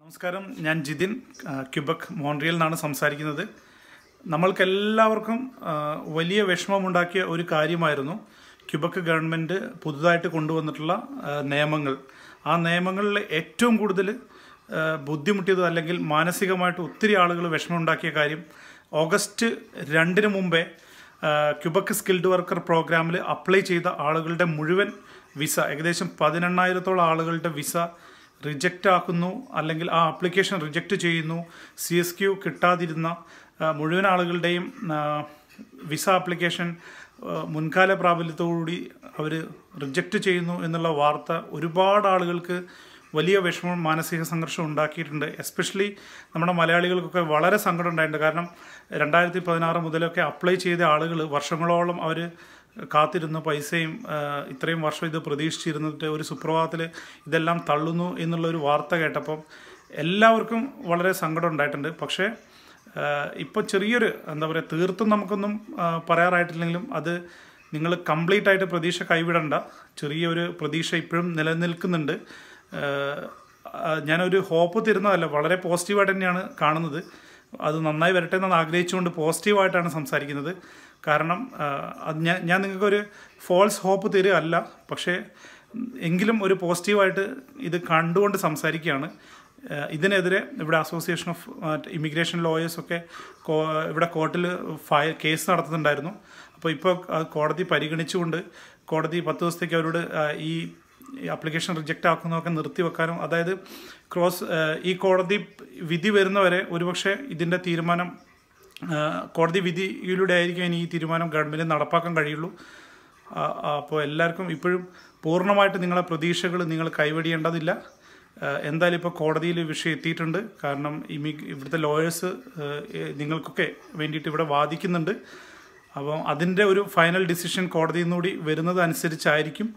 നമസ്കാരം, ഞാൻ Jithin Quebec Montreal നിന്നാണ് സംസാരിക്കുന്നത്. നമ്മൾക്കെല്ലാവർക്കും വലിയ വിഷമമുണ്ടാക്കിയ ഒരു കാര്യമായിരുന്നു ക്യൂബക് ഗവൺമെൻറ് പുതുതായിട്ട് കൊണ്ടുവന്നിട്ടുള്ള നിയമങ്ങൾ. ആ നിയമങ്ങളിൽ ഏറ്റവും കൂടുതൽ ബുദ്ധിമുട്ടിയത് അല്ലെങ്കിൽ മാനസികമായിട്ട് ഒത്തിരി ആളുകൾ വിഷമമുണ്ടാക്കിയ കാര്യം, ഓഗസ്റ്റ് 2 മുമ്പേ ക്യൂബക് സ്കിൽഡ് വർക്കർ പ്രോഗ്രാമിൽ അപ്ലൈ ചെയ്ത ആളുകളുടെ മുഴുവൻ വിസ, ഏകദേശം 18,000-ഓളം ആളുകളുടെ വിസ റിജക്റ്റ് ആക്കുന്നു, അല്ലെങ്കിൽ ആ ആപ്ലിക്കേഷൻ റിജക്റ്റ് ചെയ്യുന്നു. CSQ കിട്ടാതിരുന്ന മുഴുവൻ ആളുകളുടെയും വിസ ആപ്ലിക്കേഷൻ മുൻകാല പ്രാബല്യത്തോടുകൂടി അവർ റിജക്റ്റ് ചെയ്യുന്നു എന്നുള്ള വാർത്ത ഒരുപാട് ആളുകൾക്ക് വലിയ വിഷമം, മാനസിക സംഘർഷം ഉണ്ടാക്കിയിട്ടുണ്ട്. എസ്പെഷ്യലി നമ്മുടെ മലയാളികൾക്കൊക്കെ വളരെ സങ്കടം ഉണ്ടായിട്ടുണ്ട്. കാരണം 2016 മുതലൊക്കെ അപ്ലൈ ചെയ്ത ആളുകൾ വർഷങ്ങളോളം അവർ കാത്തിരുന്ന് പൈസയും ഇത്രയും വർഷം ഇത് പ്രതീക്ഷിച്ചിരുന്നിട്ട് ഒരു സുപ്രഭാതത്തിൽ ഇതെല്ലാം തള്ളുന്നു എന്നുള്ളൊരു വാർത്ത കേട്ടപ്പം എല്ലാവർക്കും വളരെ സങ്കടം ഉണ്ടായിട്ടുണ്ട്. പക്ഷേ ഇപ്പോൾ ചെറിയൊരു എന്താ പറയുക, തീർത്തും നമുക്കൊന്നും പറയാറായിട്ടില്ലെങ്കിലും അത് നിങ്ങൾ കംപ്ലീറ്റ് ആയിട്ട് പ്രതീക്ഷ കൈവിടണ്ട. ചെറിയൊരു പ്രതീക്ഷ ഇപ്പോഴും നിലനിൽക്കുന്നുണ്ട്. ഞാനൊരു ഹോപ്പ് തരുന്നതല്ല, വളരെ പോസിറ്റീവായിട്ട് തന്നെയാണ് കാണുന്നത്. അത് നന്നായി വരട്ടെ എന്നാണ് ആഗ്രഹിച്ചുകൊണ്ട് പോസിറ്റീവായിട്ടാണ് സംസാരിക്കുന്നത്. കാരണം അത് ഞാൻ നിങ്ങൾക്കൊരു ഫോൾസ് ഹോപ്പ് തരികയല്ല, പക്ഷേ എങ്കിലും ഒരു പോസിറ്റീവായിട്ട് ഇത് കണ്ടുകൊണ്ട് സംസാരിക്കുകയാണ്. ഇതിനെതിരെ ഇവിടെ അസോസിയേഷൻ ഓഫ് ഇമിഗ്രേഷൻ ലോയേഴ്സൊക്കെ ഇവിടെ കോർട്ടിൽ കേസ് നടത്തുന്നുണ്ടായിരുന്നു. അപ്പോൾ ഇപ്പോൾ കോടതി പരിഗണിച്ചുകൊണ്ട് കോടതി 10 ദിവസത്തേക്ക് അവരോട് ഈ ആപ്ലിക്കേഷൻ റിജക്റ്റ് ആക്കുന്നതൊക്കെ നിർത്തിവെക്കാനും, അതായത് ഈ കോടതി വിധി വരുന്നവരെ ഒരുപക്ഷെ ഇതിൻ്റെ തീരുമാനം കോടതി വിധിയിലൂടെ ആയിരിക്കും ഇനി ഈ തീരുമാനം ഗവൺമെൻറ് നടപ്പാക്കാൻ കഴിയുള്ളൂ. അപ്പോൾ എല്ലാവർക്കും ഇപ്പോഴും പൂർണ്ണമായിട്ട് നിങ്ങളെ പ്രതീക്ഷകൾ നിങ്ങൾ കൈവെടിയേണ്ടതില്ല. എന്തായാലും ഇപ്പോൾ കോടതിയിൽ വിഷയം എത്തിയിട്ടുണ്ട്. കാരണം ഇവിടുത്തെ ലോയേഴ്സ് നിങ്ങൾക്കൊക്കെ വേണ്ടിയിട്ട് ഇവിടെ വാദിക്കുന്നുണ്ട്. അപ്പം അതിൻ്റെ ഒരു ഫൈനൽ ഡിസിഷൻ കോടതിയിൽ നിന്നുകൂടി വരുന്നത് അനുസരിച്ചായിരിക്കും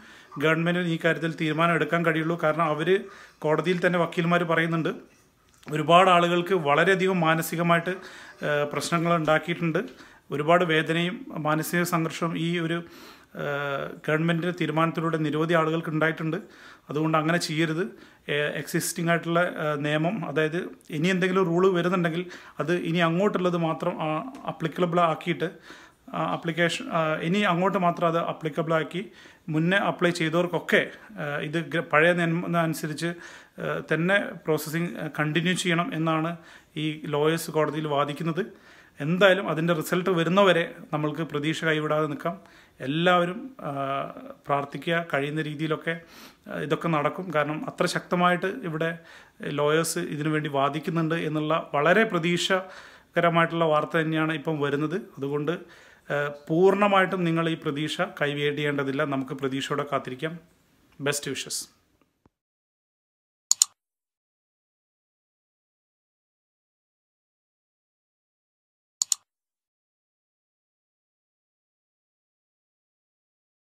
ഗവൺമെൻറ്റിന് ഈ കാര്യത്തിൽ തീരുമാനം എടുക്കാൻ കഴിയുള്ളൂ. കാരണം അവർ കോടതിയിൽ തന്നെ വക്കീൽമാർ പറയുന്നുണ്ട്, ഒരുപാട് ആളുകൾക്ക് വളരെയധികം മാനസികമായിട്ട് പ്രശ്നങ്ങൾ ഉണ്ടാക്കിയിട്ടുണ്ട്. ഒരുപാട് വേദനയും മാനസിക സംഘർഷവും ഈ ഒരു ഗവൺമെൻറ് തീരുമാനത്തിലൂടെ നിരവധി ആളുകൾക്ക് ഉണ്ടായിട്ടുണ്ട്. അതുകൊണ്ട് അങ്ങനെ ചെയ്യരുത്. എക്സിസ്റ്റിംഗ് ആയിട്ടുള്ള നിയമം, അതായത് ഇനി എന്തെങ്കിലും റൂള് വരുന്നുണ്ടെങ്കിൽ അത് ഇനി അങ്ങോട്ടുള്ളത് മാത്രം അപ്ലിക്കബിൾ ആക്കിയിട്ട് ഇനി അങ്ങോട്ട് മാത്രം അത് അപ്ലിക്കബിൾ ആക്കി മുന്നേ അപ്ലൈ ചെയ്തവർക്കൊക്കെ ഇത് പഴയ നിയമം അനുസരിച്ച് തന്നെ പ്രോസസ്സിങ് കണ്ടിന്യൂ ചെയ്യണം എന്നാണ് ഈ ലോയേഴ്സ് കോടതിയിൽ വാദിക്കുന്നത്. എന്തായാലും അതിൻ്റെ റിസൾട്ട് വരുന്നവരെ നമ്മൾക്ക് പ്രതീക്ഷ കൈവിടാതെ നിൽക്കാം. എല്ലാവരും പ്രാർത്ഥിക്കുക, കഴിയുന്ന രീതിയിലൊക്കെ ഇതൊക്കെ നടക്കും. കാരണം അത്ര ശക്തമായിട്ട് ഇവിടെ ലോയേഴ്സ് ഇതിനു വേണ്ടി വാദിക്കുന്നുണ്ട് എന്നുള്ള വളരെ പ്രതീക്ഷകരമായിട്ടുള്ള വാർത്ത തന്നെയാണ് ഇപ്പം വരുന്നത്. അതുകൊണ്ട് പൂർണ്ണമായിട്ടും നിങ്ങൾ ഈ പ്രതീക്ഷ കൈവേടിയേണ്ടതില്ല. നമുക്ക് പ്രതീക്ഷയോടെ കാത്തിരിക്കാം. Best wishes.